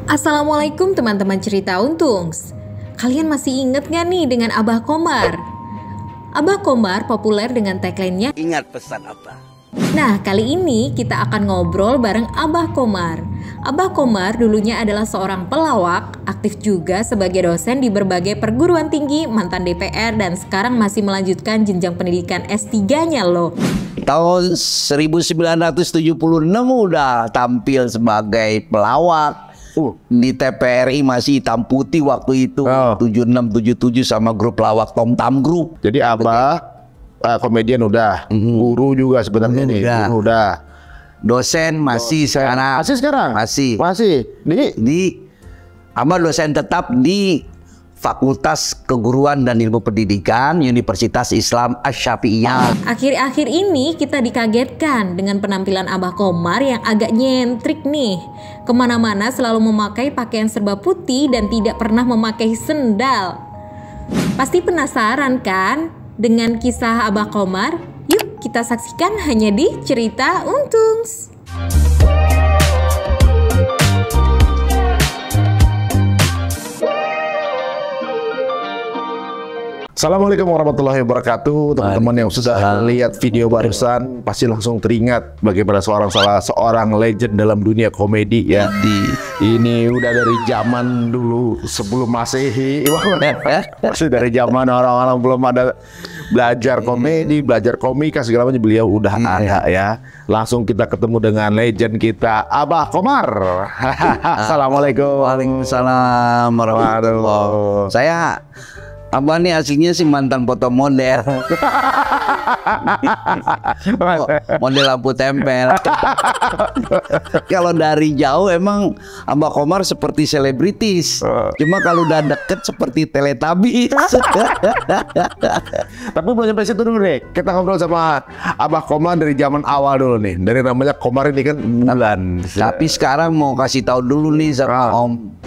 Assalamualaikum teman-teman cerita Untungs. Kalian masih inget gak nih dengan Abah Komar? Abah Komar populer dengan tagline-nya "Ingat pesan apa?" Nah, kali ini kita akan ngobrol bareng Abah Komar. Abah Komar dulunya adalah seorang pelawak, aktif juga sebagai dosen di berbagai perguruan tinggi, mantan DPR, dan sekarang masih melanjutkan jenjang pendidikan S3-nya loh. Tahun 1976 udah tampil sebagai pelawak. Di TPRI masih hitam putih waktu itu. 76-77 sama grup pelawak Tom Tam Group. Jadi Abah komedian udah, guru juga sebenarnya nih. Guru udah. Dosen masih sekarang. Masih sekarang? Masih. Di Abah dosen tetap di Fakultas Keguruan dan Ilmu Pendidikan Universitas Islam Asy-Syafi'iyah. Akhir-akhir ini kita dikagetkan dengan penampilan Abah Komar yang agak nyentrik nih. Kemana-mana selalu memakai pakaian serba putih dan tidak pernah memakai sendal. Pasti penasaran kan dengan kisah Abah Komar? Yuk kita saksikan hanya di Cerita Untungs. Assalamualaikum warahmatullahi wabarakatuh. Teman-teman yang sudah lihat video barusan pasti langsung teringat bagaimana salah seorang legend dalam dunia komedi ya. Ini udah dari zaman dulu sebelum Masehi. Masih dari zaman orang-orang belum ada belajar komedi, belajar komika segala macam, beliau udah ada ya. Langsung kita ketemu dengan legend kita, Abah Komar. Assalamualaikum. Waalaikumsalam warahmatullahi wabarakatuh. Saya Abah nih aslinya sih mantan foto model. Model lampu tempel. Kalau dari jauh emang Abah Komar seperti selebritis. Cuma kalau udah deket seperti Teletubbies. Tapi belum sampai situ dulu nih. Kita ngobrol sama Abah Komar dari zaman awal dulu nih. Dari namanya Komar ini kan bulan. Tapi sekarang mau kasih tahu dulu nih sama Om.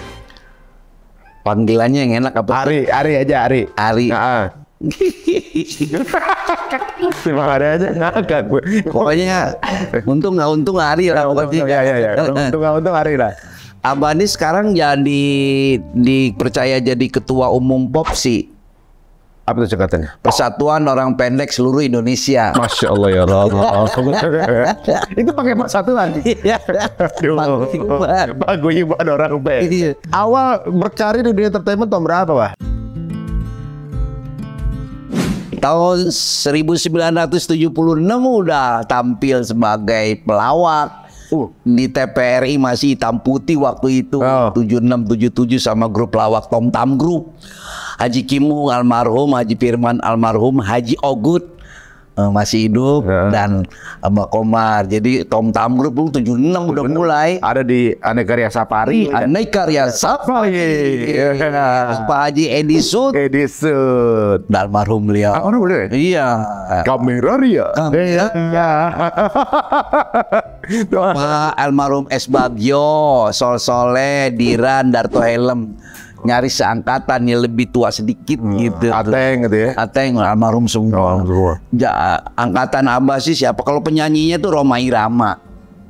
Panggilannya yang enak apa? Ari aja, Ari. Memang ada aja ngakak gue. Pokoknya untung nggak untung Ari lah pokoknya. Ya. Untung nggak untung Ari lah. Abah ini sekarang jadi dipercaya jadi ketua umum POPSI. Apa itu katanya? Persatuan Orang Pendek Seluruh Indonesia. Masya Allah ya Allah. Itu pakai persatuan. Bagus buat orang pendek. Awal berkarir di dunia entertainment tahun berapa, Pak? Tahun 1976 udah tampil sebagai pelawak. Di TPRI masih hitam putih waktu itu. 76-77 sama grup pelawak Tom Tam Group. Haji Kimu almarhum, Haji Firman almarhum, Haji Ogut masih hidup, dan Abah Komar. Jadi Tom Tam Group dulu 76 udah mulai. Ada di Aneka Karya Safari. Aneka Karya Safari. Pak Haji Edisut. Dan almarhum beliau. Iya. Kamera Ria. Pak almarhum S. Bagio, Sol Soleh, Diran, Darto Helm. Nyaris seangkatan yang lebih tua sedikit gitu. Ateng gitu ya. Ateng almarhum semua. Angkatan Abah sih siapa? Kalau penyanyinya tuh Rhoma Irama.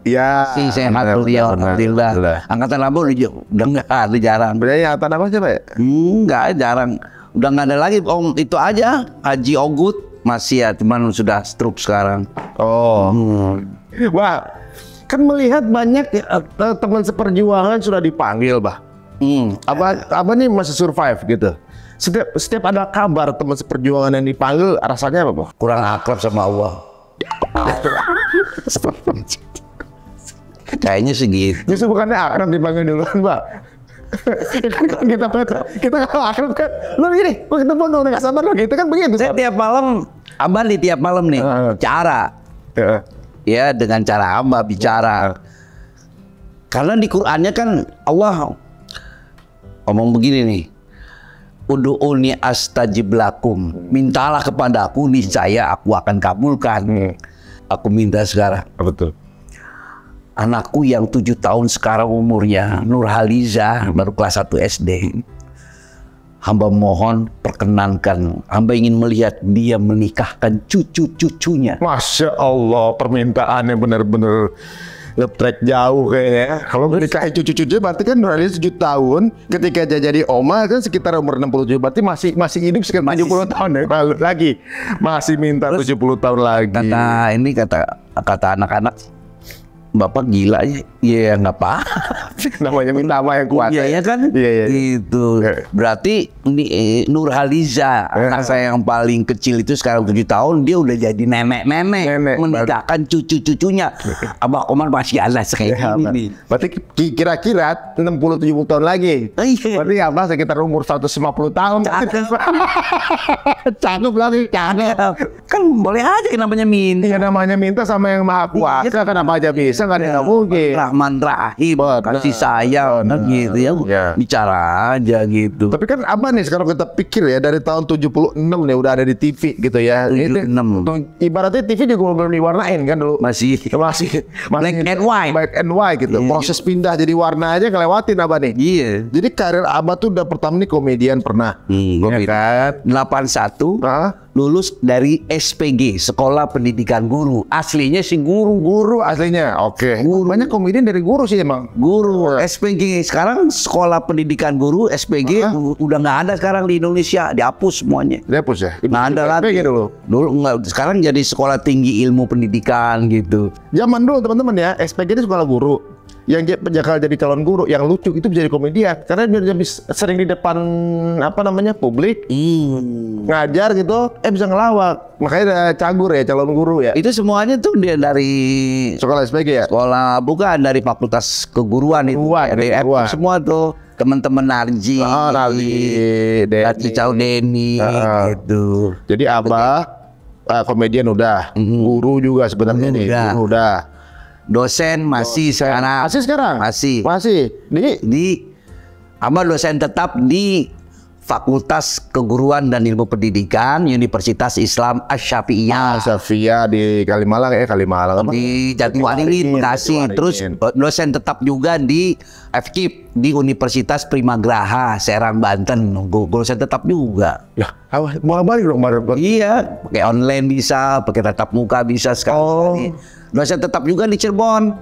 Iya. Si sehat beliau, alhamdulillah. Angkatan Abah udah nggak ada, jarang. Berarti angkatan apa siapa ya? Nggak, jarang. Udah nggak ada lagi. Om itu aja. Haji Ogut masih ya, cuman sudah stroke sekarang. Wah, kan melihat banyak teman seperjuangan sudah dipanggil, Bah. Apa nih masih survive gitu. Setiap ada kabar teman seperjuangan yang dipanggil, rasanya apa, Pak? Kurang akrab sama Allah. Kayaknya segitu. Justru bukannya akrab dipanggil duluan, Pak. kita kalau akrab kan, lo gini, lo ketemu dong, nggak sabar lo gitu kan begitu. Saya tiap malam, Abah nih tiap malam nih, cara. Ya dengan cara Abah bicara. Karena di Qur'annya kan Allah ngomong begini nih, Ud'uni astajib lakum, mintalah kepada aku niscaya aku akan kabulkan. Aku minta sekarang. Betul. Anakku yang 7 tahun sekarang umurnya, Nurhaliza, baru kelas 1 SD. Hamba mohon perkenankan, hamba ingin melihat dia menikahkan cucu-cucunya. Masya Allah, permintaannya benar-benar nge-track jauh kayaknya. Kalau menikahi cucu-cucu berarti kan Nurhaliza 7 tahun. Ketika dia jadi oma kan sekitar umur 67, berarti masih hidup sekitar 70 tahun ya. Lalu lagi masih minta 70 tahun lagi. Kata anak-anak, Bapak gila ya, ya nggak apa. Namanya minta sama yang kuat. Iya ya kan? Iya. Gitu. Berarti ini Nurhaliza, anak saya yang paling kecil itu sekarang 7 tahun, dia udah jadi nenek-nenek, menikahkan cucu-cucunya. Abah Komar masih ada kayak gini. Berarti kira-kira 60-70 tahun lagi. Berarti Abah sekitar umur 150 tahun. Cakep lagi, cakep. Kan boleh aja namanya minta. Ya namanya minta sama yang maha kuasa kan apa aja bisa kan nggak mungkin. Rahman Rahim, kasih sayang kan gitu ya. Bicara aja gitu. Tapi kan Abah nih sekarang kita pikir ya dari tahun 76 nih udah ada di TV gitu ya. 76. Ibaratnya TV juga belum diwarnain kan dulu. Masih black and white. Black and white gitu. Proses pindah jadi warna aja ngelewatin Abah nih. Iya. Jadi karir Abah tuh udah pertama nih komedian pernah. Ya kan? 81 lulus dari SPG, Sekolah Pendidikan Guru. Aslinya sih guru aslinya. Oke. Banyak komedian dari guru sih emang. Guru SPG. Sekarang Sekolah Pendidikan Guru SPG udah nggak ada sekarang di Indonesia, dihapus semuanya. Dihapus ya? Nggak ada lagi. SPG dulu nggak. Sekarang jadi Sekolah Tinggi Ilmu Pendidikan gitu. Zaman dulu teman-teman ya, SPG itu sekolah guru. Yang bakal jadi calon guru yang lucu itu bisa jadi komedian karena dia sering di depan publik ngajar gitu bisa ngelawak, makanya ada cagur ya calon guru ya. Itu semuanya tuh dia dari sekolah SPG ya? Sekolah bukan dari Fakultas Keguruan itu. Dari semua tuh teman-teman Narji, Narji Caudeni gitu. Jadi Abah komedian udah, guru juga sebenarnya nih, guru udah. Dosen masih sekarang. Masih. Di Abah dosen tetap di Fakultas Keguruan dan Ilmu Pendidikan Universitas Islam Asy-Syafi'iyah. Asy-Syafi'iyah di Kalimalang. Di Jatiwaringin, Bekasi. Terus dosen tetap juga di FKIP di Universitas Primagraha, Serang, Banten. Dosen tetap juga. Ya, mau balik dong. Iya, pakai online bisa, pakai tatap muka bisa sekarang. Dosen tetap juga di Cirebon.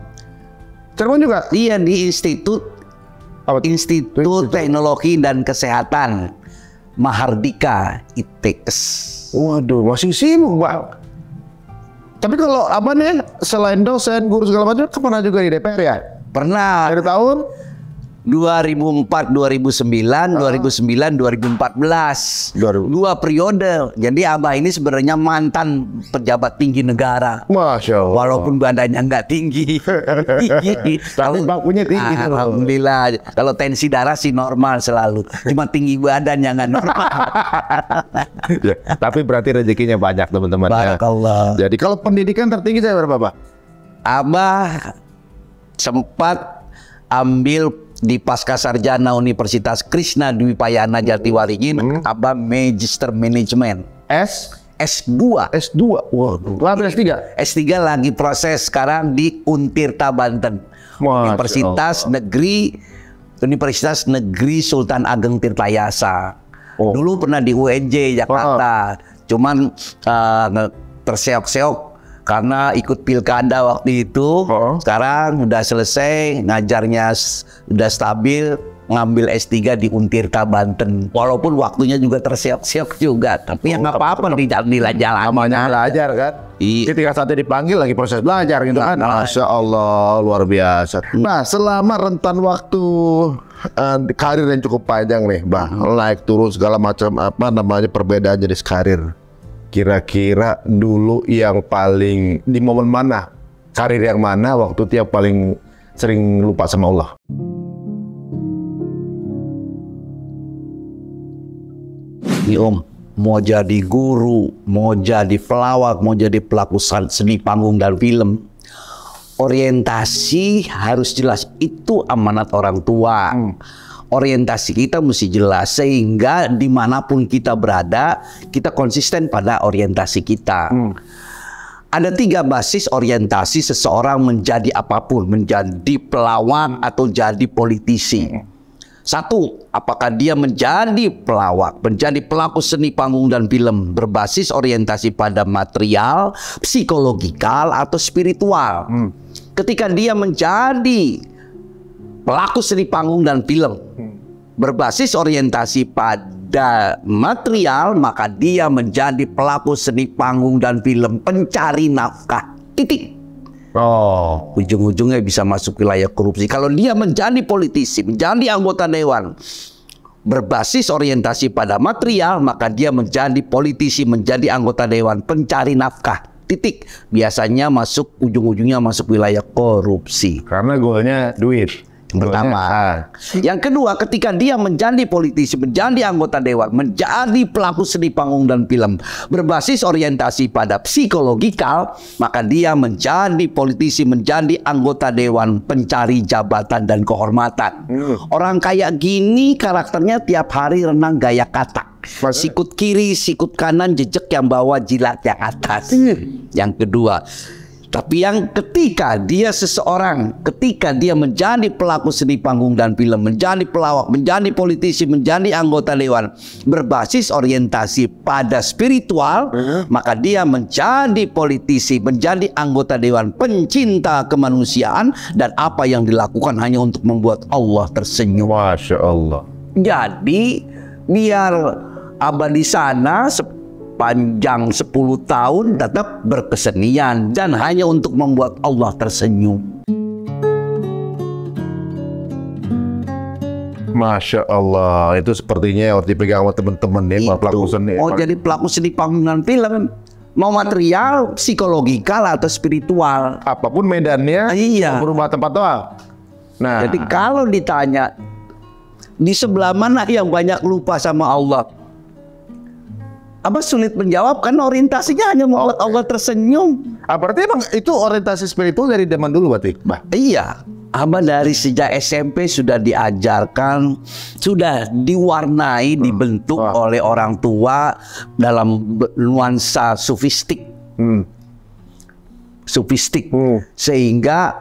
Cirebon juga? Iya, di Institut Teknologi dan Kesehatan Mahardika ITS. Waduh, masih sibuk Pak. Tapi kalau Abah nih selain dosen, guru segala macam, pernah juga di DPR ya? Pernah. Dari tahun 2004, 2009, 2014. Dua periode. Jadi Abah ini sebenarnya mantan pejabat tinggi negara. Masya Allah. Walaupun badannya nggak tinggi. Tapi bakunya tinggi. Alhamdulillah. Kalau tensi darah sih normal selalu. Cuma tinggi badan yang nggak normal. Tapi berarti rezekinya banyak teman-teman. Barakallah. Jadi kalau pendidikan tertinggi saya berapa Pak? Abah sempat ambil di Pascasarjana Universitas Krishna Dwipayana Jatiwaringin, Abah Magister Management. S2. Waduh. Lalu S3? S3 lagi proses sekarang di Untirta Banten. Universitas Negeri Sultan Ageng Tirtayasa. Dulu pernah di UNJ Jakarta. Cuman terseok-seok karena ikut pilkada waktu itu. Sekarang udah selesai, ngajarnya udah stabil, ngambil S3 di Untirta Banten. Walaupun waktunya juga terseok-seok juga, tapi ya nggak apa-apa di jalan. Namanya belajar kan. Ketika saatnya dipanggil lagi proses belajar gitu kan. Masya Allah, luar biasa. Nah, selama rentan waktu karir yang cukup panjang nih, naik turun segala macam perbedaan jenis karir. Kira-kira dulu yang paling di momen mana, karir yang mana, waktu itu yang paling sering lupa sama Allah? Om, mau jadi guru, mau jadi pelawak, mau jadi pelaku seni panggung dan film, orientasi harus jelas. Itu amanat orang tua. Orientasi kita mesti jelas sehingga dimanapun kita berada, kita konsisten pada orientasi kita. Ada 3 basis orientasi seseorang menjadi apapun, menjadi pelawak atau jadi politisi. 1, apakah dia menjadi pelawak, menjadi pelaku seni panggung dan film berbasis orientasi pada material, psikologikal atau spiritual. ketika dia menjadi pelaku seni panggung dan film berbasis orientasi pada material, maka dia menjadi pelaku seni panggung dan film pencari nafkah. Titik. Oh, Ujung-ujungnya bisa masuk wilayah korupsi. Kalau dia menjadi politisi, menjadi anggota dewan berbasis orientasi pada material, maka dia menjadi politisi, menjadi anggota dewan pencari nafkah. Titik. Biasanya masuk, ujung-ujungnya masuk wilayah korupsi. karena goalnya duit. Pertama. Yang kedua, ketika dia menjadi politisi, menjadi anggota dewan, menjadi pelaku seni panggung dan film berbasis orientasi pada psikologikal, maka dia menjadi politisi, menjadi anggota dewan pencari jabatan dan kehormatan. Orang kayak gini karakternya tiap hari renang gaya katak. Sikut kiri, sikut kanan, jejak yang bawah, jilat yang atas. Yang kedua, tapi yang ketika dia menjadi pelaku seni panggung dan film, menjadi pelawak, menjadi politisi, menjadi anggota dewan berbasis orientasi pada spiritual, maka dia menjadi politisi, menjadi anggota dewan pencinta kemanusiaan, dan apa yang dilakukan hanya untuk membuat Allah tersenyum. Masya Allah. Jadi biar abah di sana panjang 10 tahun tetap berkesenian dan hanya untuk membuat Allah tersenyum. Masya Allah, itu sepertinya yang harus dipegang sama teman-teman ya, pelaku seni. Oh, jadi pelaku seni panggung dan film, mau material, psikologikal atau spiritual, Apapun medannya, Iya. berubah tempat doang. Nah, jadi kalau ditanya di sebelah mana yang banyak lupa sama Allah, Abah sulit menjawab karena orientasinya hanya membuat Allah tersenyum. berarti emang itu orientasi spiritual dari zaman dulu berarti, Bah? Iya, Abah dari sejak SMP sudah diajarkan, sudah diwarnai, dibentuk oleh orang tua dalam nuansa sufistik. Sufistik. Sehingga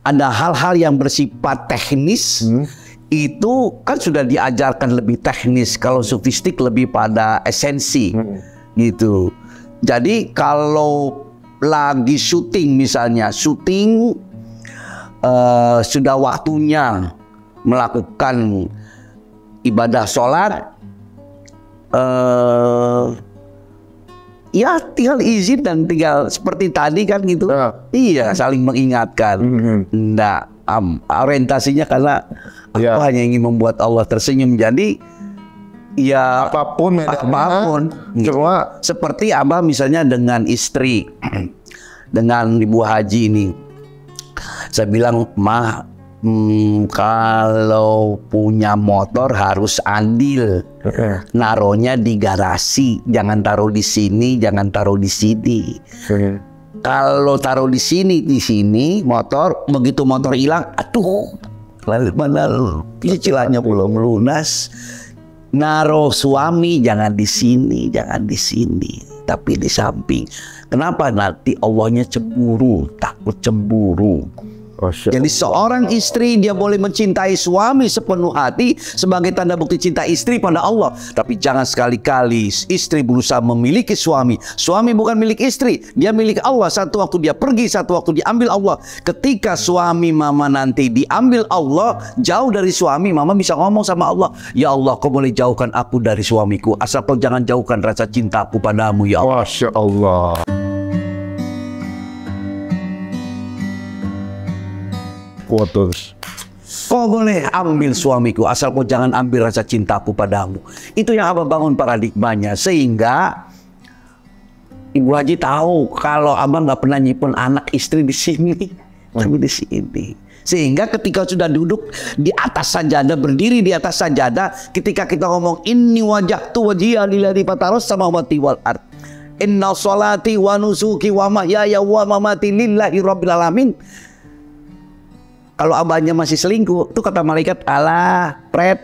ada hal-hal yang bersifat teknis, itu kan sudah diajarkan lebih teknis. Kalau sufistik lebih pada esensi, gitu. Jadi kalau lagi syuting misalnya, sudah waktunya melakukan ibadah sholat, ya tinggal izin dan tinggal seperti tadi kan gitu. Iya, saling mengingatkan. Nah, orientasinya karena aku hanya ingin membuat Allah tersenyum. Jadi ya Apapun medannya, apapun. cuma Seperti Abah misalnya dengan istri, dengan Ibu Haji ini, saya bilang, "Mah, kalau punya motor harus andil, naruhnya di garasi, jangan taruh di sini, jangan taruh di sini. Kalau taruh di sini motor, begitu motor hilang, aduh, mana cicilannya belum lunas. Naruh suami jangan di sini, tapi di samping. Kenapa? Nanti Allahnya cemburu, takut cemburu." Jadi seorang istri dia boleh mencintai suami sepenuh hati sebagai tanda bukti cinta istri pada Allah. Tapi jangan sekali-kali istri berusaha memiliki suami. Suami bukan milik istri, dia milik Allah. Satu waktu dia pergi, satu waktu diambil Allah. Ketika suami mama nanti diambil Allah, jauh dari suami, mama bisa ngomong sama Allah, "Ya Allah, kau boleh jauhkan aku dari suamiku, asal kau jangan jauhkan rasa cintaku padamu, ya Allah." Masya Allah. Putus. Kau boleh ambil suamiku, asal kau jangan ambil rasa cintaku padamu. Itu yang Abah bangun paradigmanya, sehingga Ibu Haji tahu kalau Abah nggak pernah nyimpen anak istri di sini, tapi di sini. Sehingga ketika sudah duduk di atas sajadah, berdiri di atas sajadah, ketika kita ngomong inni wajhtu wajhiya lillazi fataras samawati wal ard, inna sholati wa nusuki wa mahyaya wa mamati lillahi rabbil alamin. Kalau abahnya masih selingkuh, tuh kata malaikat, "Alah, pret,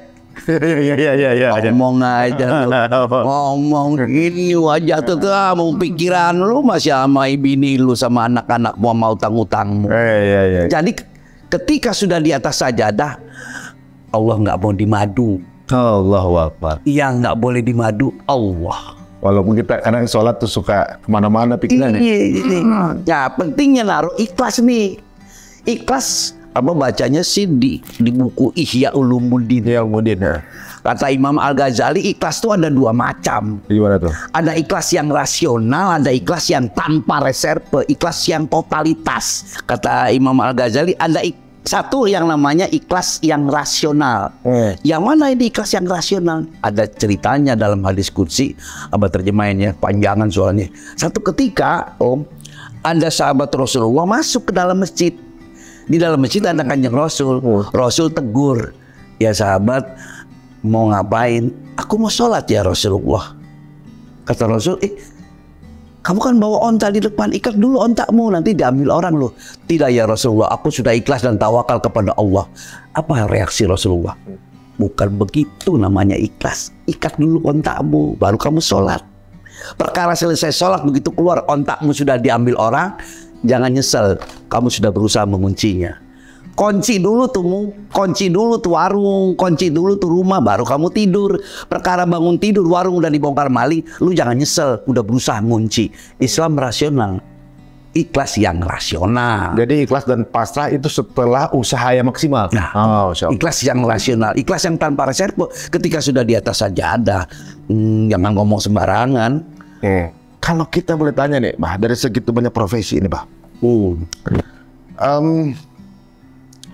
ngomong aja lu. Ngomong ini wajah tuh mau pikiran lu masih sama bini lu sama anak-anak mau utang-utangmu." Jadi ketika sudah di atas sajadah, Allah nggak mau dimadu. Allahu Akbar. Yang nggak boleh dimadu Allah. Walaupun kita kadang sholat tuh suka kemana-mana pikirannya. Iya. Ya pentingnya naruh ikhlas nih. Ikhlas apa bacanya sih di buku Ihya Ulumuddin. Ya, kemudian ya. Kata Imam Al-Ghazali, ikhlas itu ada dua macam. Gimana tuh? Ada ikhlas yang rasional, ada ikhlas yang tanpa reserve, ikhlas yang totalitas. Kata Imam Al-Ghazali, ada satu yang namanya ikhlas yang rasional. Yang mana ini ikhlas yang rasional? Ada ceritanya dalam hadis qudsi, abah terjemahinnya panjangan soalnya. Satu ketika, ada sahabat Rasulullah masuk ke dalam masjid. Di dalam masjid ada Kanjeng Rasul. Rasul tegur, ya sahabat, mau ngapain? Aku mau sholat ya Rasulullah. Kata Rasul, kamu kan bawa onta di depan, ikat dulu ontamu, nanti diambil orang loh. Tidak ya Rasulullah, aku sudah ikhlas dan tawakal kepada Allah. Apa reaksi Rasulullah? Bukan begitu namanya ikhlas. Ikat dulu ontamu, baru kamu sholat. Perkara selesai sholat, begitu keluar ontakmu sudah diambil orang, jangan nyesel, kamu sudah berusaha menguncinya. Kunci dulu tuh warung, kunci dulu tuh rumah, baru kamu tidur. Perkara bangun tidur, warung udah dibongkar maling, lu jangan nyesel, udah berusaha ngunci. Islam rasional, ikhlas yang rasional. Jadi ikhlas dan pasrah itu setelah usaha yang maksimal. Nah, ikhlas yang rasional, ikhlas yang tanpa reserve. Ketika sudah di atas sajadah, jangan ngomong sembarangan. Kalau kita boleh tanya nih, Bah, dari segitu banyak profesi ini, Bah,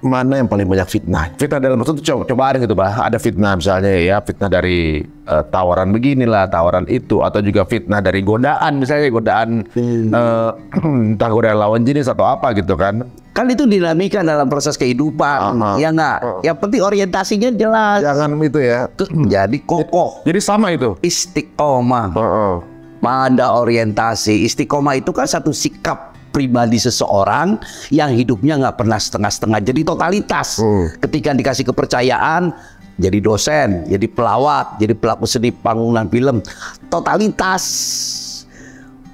mana yang paling banyak fitnah? Fitnah dalam maksud cobaan gitu, Bah. Ada fitnah misalnya ya, fitnah dari tawaran beginilah, tawaran itu, atau juga fitnah dari godaan, misalnya godaan entah godaan lawan jenis atau apa gitu kan. Kan itu dinamika dalam proses kehidupan, ya nggak? Yang penting orientasinya jelas. Jangan itu ya. Jadi kokoh. Jadi sama itu. Istiqomah. Pada orientasi. Istiqomah itu kan satu sikap pribadi seseorang yang hidupnya nggak pernah setengah-setengah, jadi totalitas. Ketika dikasih kepercayaan, jadi dosen, jadi pelawak, jadi pelaku seni panggungan film, totalitas,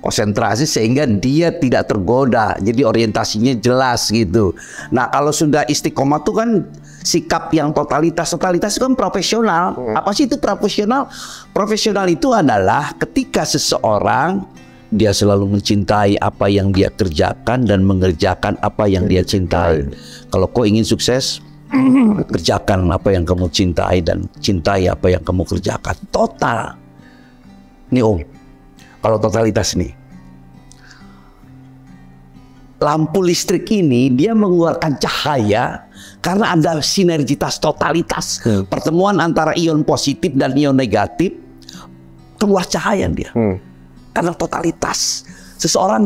konsentrasi sehingga dia tidak tergoda, jadi orientasinya jelas gitu. Nah kalau sudah istiqomah tuh kan sikap yang totalitas itu kan profesional. Apa sih itu profesional? Profesional itu adalah ketika seseorang dia selalu mencintai apa yang dia kerjakan dan mengerjakan apa yang dia cintai. Kalau kau ingin sukses, kerjakan apa yang kamu cintai dan cintai apa yang kamu kerjakan. Total. Nih Om, kalau totalitas nih, lampu listrik ini dia mengeluarkan cahaya karena ada sinergitas totalitas. Pertemuan antara ion positif dan ion negatif, keluar cahaya dia. Karena totalitas. Seseorang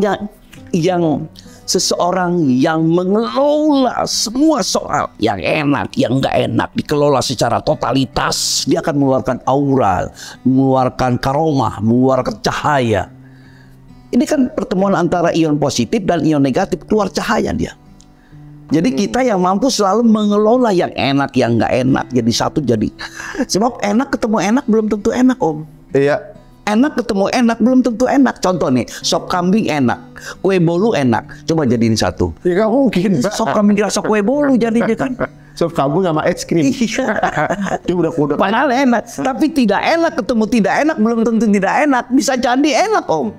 yang mengelola semua soal yang enak, yang nggak enak dikelola secara totalitas, dia akan mengeluarkan aura, mengeluarkan karomah, mengeluarkan cahaya. Ini kan pertemuan antara ion positif dan ion negatif, keluar cahaya dia. Jadi kita yang mampu selalu mengelola yang enak, yang nggak enak jadi satu. Jadi sebab enak ketemu enak belum tentu enak Om. Iya. Enak ketemu enak belum tentu enak. Contoh nih, sop kambing enak, kue bolu enak, coba jadiin satu. Ya nggak mungkin. Sop kambing dirasa kue bolu jadinya kan. Sop kambing sama es krim. Iya. Itu udah Padahal enak, tapi tidak enak ketemu tidak enak belum tentu tidak enak. Bisa jadi enak Om.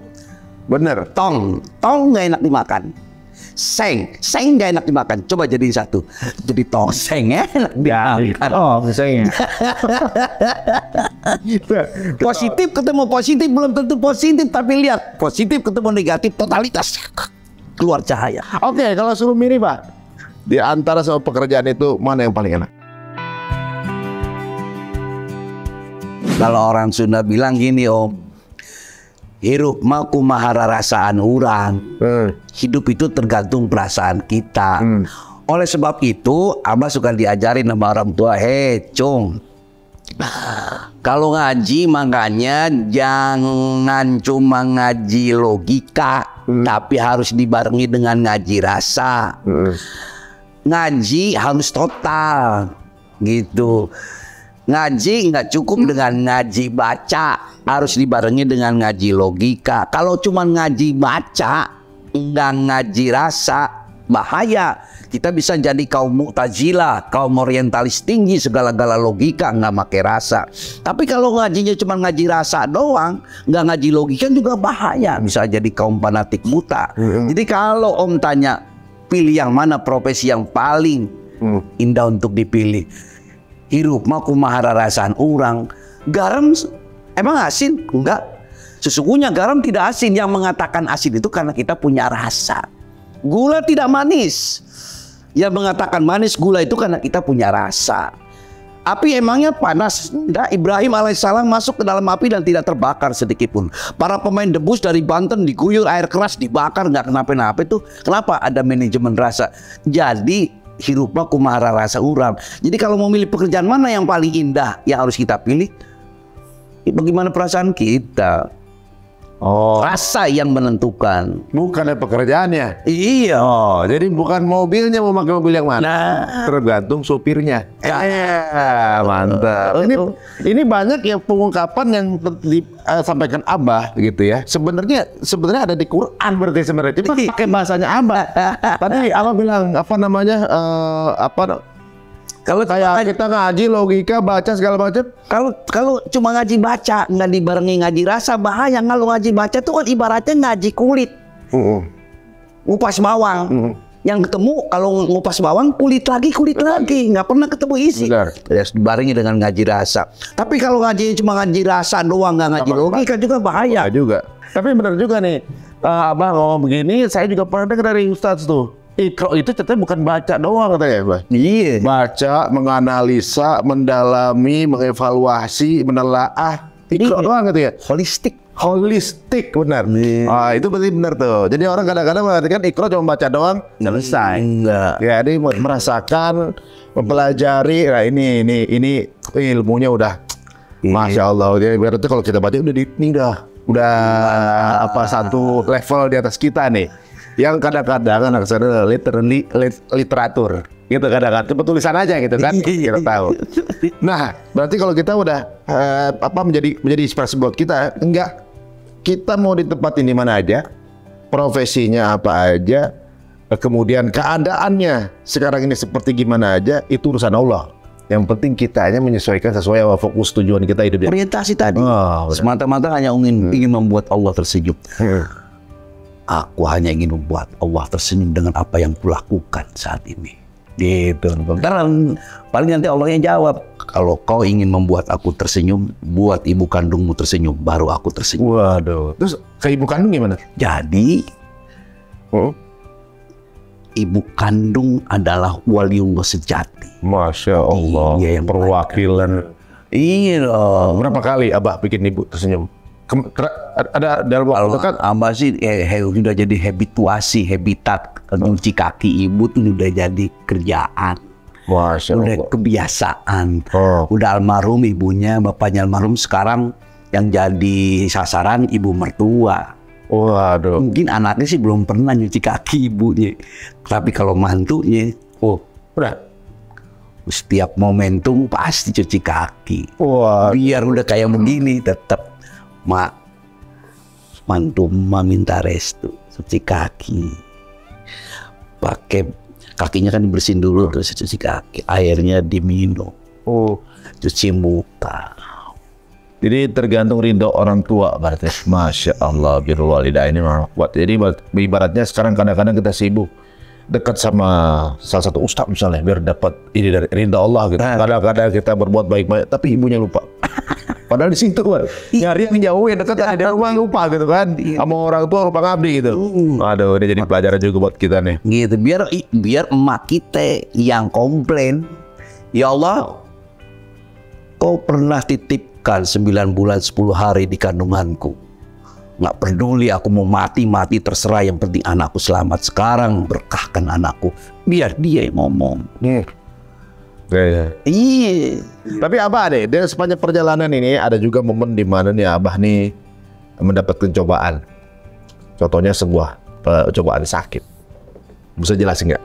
Bener. Tong nggak enak dimakan. Seng nggak enak dimakan. Coba jadiin satu. Jadi tong seng enak dimakan. Seng. Positif ketemu positif belum tentu positif, tapi lihat positif ketemu negatif, totalitas keluar cahaya. Oke, kalau suruh milih Pak, di antara semua pekerjaan itu mana yang paling enak? Kalau orang Sunda bilang gini Om, hirup mah kumaha rasaan urang. Hidup itu tergantung perasaan kita. Oleh sebab itu, Abah suka diajarin sama orang tua, Cung, kalau ngaji makanya jangan cuma ngaji logika, tapi harus dibarengi dengan ngaji rasa. Ngaji harus total, gitu. Ngaji nggak cukup dengan ngaji baca, harus dibarengi dengan ngaji logika. Kalau cuma ngaji baca, nggak ngaji rasa, bahaya. Kita bisa jadi kaum Mu'tazilah, kaum orientalis tinggi, segala-gala logika, nggak pakai rasa. Tapi kalau ngajinya cuma ngaji rasa doang, nggak ngaji logika juga bahaya. Bisa jadi kaum fanatik buta. Jadi kalau Om tanya, pilih yang mana profesi yang paling indah untuk dipilih. Hirup mah kumaha rarasaan urang. Garam emang asin? Enggak. Sesungguhnya garam tidak asin. Yang mengatakan asin itu karena kita punya rasa. Gula tidak manis. Yang mengatakan manis gula itu karena kita punya rasa. Api emangnya panas? Enggak. Ibrahim alaihissalam masuk ke dalam api dan tidak terbakar sedikit pun. Para pemain debus dari Banten diguyur air keras, dibakar, nggak kenapa-napa itu. Kenapa? Ada manajemen rasa. Jadi hirupna kumaha rasa urang. Jadi kalau mau milih pekerjaan mana yang paling indah yang harus kita pilih? Bagaimana perasaan kita? Oh, Rasa yang menentukan. bukan ada pekerjaannya. Iya. Oh, jadi bukan mobilnya mau pakai mobil yang mana? Nah, Tergantung supirnya. Mantap. Ini banyak yang pengungkapan yang disampaikan Abah gitu ya. Sebenarnya ada di Quran berarti sebenarnya. Cuma pakai bahasanya Abah. Tadi Abah bilang apa namanya? Kalau kayak kita ngaji logika baca segala macam. Kalau cuma ngaji baca nggak dibarengi ngaji rasa bahaya. Kalau ngaji baca tuh kan ibaratnya ngaji kulit. Ngupas bawang. Yang ketemu kalau ngupas bawang kulit lagi, nggak pernah ketemu isi. Ya, dibarengi dengan ngaji rasa. Tapi kalau ngaji cuma ngaji rasa doang nggak ngaji logika juga bahaya. Juga. Tapi benar juga nih, Abah ngomong begini, saya juga pernah dengar dari Ustadz tuh. Iqra itu ternyata bukan baca doang katanya, Abah. Iya. Baca, menganalisa, mendalami, mengevaluasi, menelaah. Iqra doang gitu ya. Holistik benar. Itu berarti benar tuh. Jadi orang kadang-kadang mengartikan Iqra cuma baca doang selesai. Enggak. Ya, dia merasakan, mempelajari. Nah, ini ilmunya udah Masya Allah. Dia berarti kalau kita baca ini udah satu level di atas kita nih. Yang kadang-kadang anak saya literatur gitu, kadang-kadang cuma tulisan aja gitu kan, kita tahu. Nah, berarti kalau kita udah menjadi inspirasi buat kita, kita mau ditempatin di mana aja, profesinya apa aja, kemudian keadaannya sekarang ini seperti gimana aja, itu urusan Allah. Yang penting kita hanya menyesuaikan sesuai sama fokus tujuan kita hidup. Orientasi tadi. Semata-mata hanya ingin membuat Allah tersenyum. Aku hanya ingin membuat Allah tersenyum dengan apa yang kulakukan saat ini. Gitu. Karena paling nanti Allah yang jawab. Kalau kau ingin membuat aku tersenyum, buat ibu kandungmu tersenyum, baru aku tersenyum. Waduh. Terus ke ibu kandung gimana? Jadi, ibu kandung adalah waliullah sejati. Masya Allah. Iya, yang perwakilan. Iya loh. Berapa kali Abah bikin ibu tersenyum? Ada dalam waktu kan Abah sih udah jadi habitat nyuci kaki ibu tuh udah jadi kerjaan. Masya udah Allah. Kebiasaan. Udah almarhum ibunya, bapaknya almarhum, sekarang yang jadi sasaran ibu mertua. Waduh. Mungkin anaknya sih belum pernah nyuci kaki ibunya, tapi kalau mantunya, udah setiap momentum pasti cuci kaki. Waduh. Biar udah kayak begini tetap mantu minta restu, cuci kaki, pakai kakinya kan dibersihin dulu, terus cuci kaki, airnya diminum, cuci muka. Jadi tergantung ridho orang tua berarti. Masya Allah, birrul walidaini buat. Jadi ibaratnya sekarang kadang-kadang kita sibuk dekat sama salah satu ustaz misalnya biar dapat ini dari ridho Allah gitu. Kadang-kadang kita berbuat baik-baik tapi ibunya lupa. Padahal di situ kan nyari yang jauh yang dekat ada rumah lupa gitu kan. Sama orang tua lupa ngabdi gitu. Aduh, ini jadi pelajaran juga buat kita nih. Gitu, biar emak kita yang komplain, ya Allah, kau pernah titipkan 9 bulan 10 hari di kandunganku. Nggak peduli aku mau mati terserah, yang penting anakku selamat. Sekarang berkahkan anakku. Biar dia yang ngomong. Iya. Tapi Abah deh, dari sepanjang perjalanan ini ada juga momen di mana nih Abah nih mendapatkan cobaan. Contohnya sebuah cobaan sakit. Bisa jelasin nggak?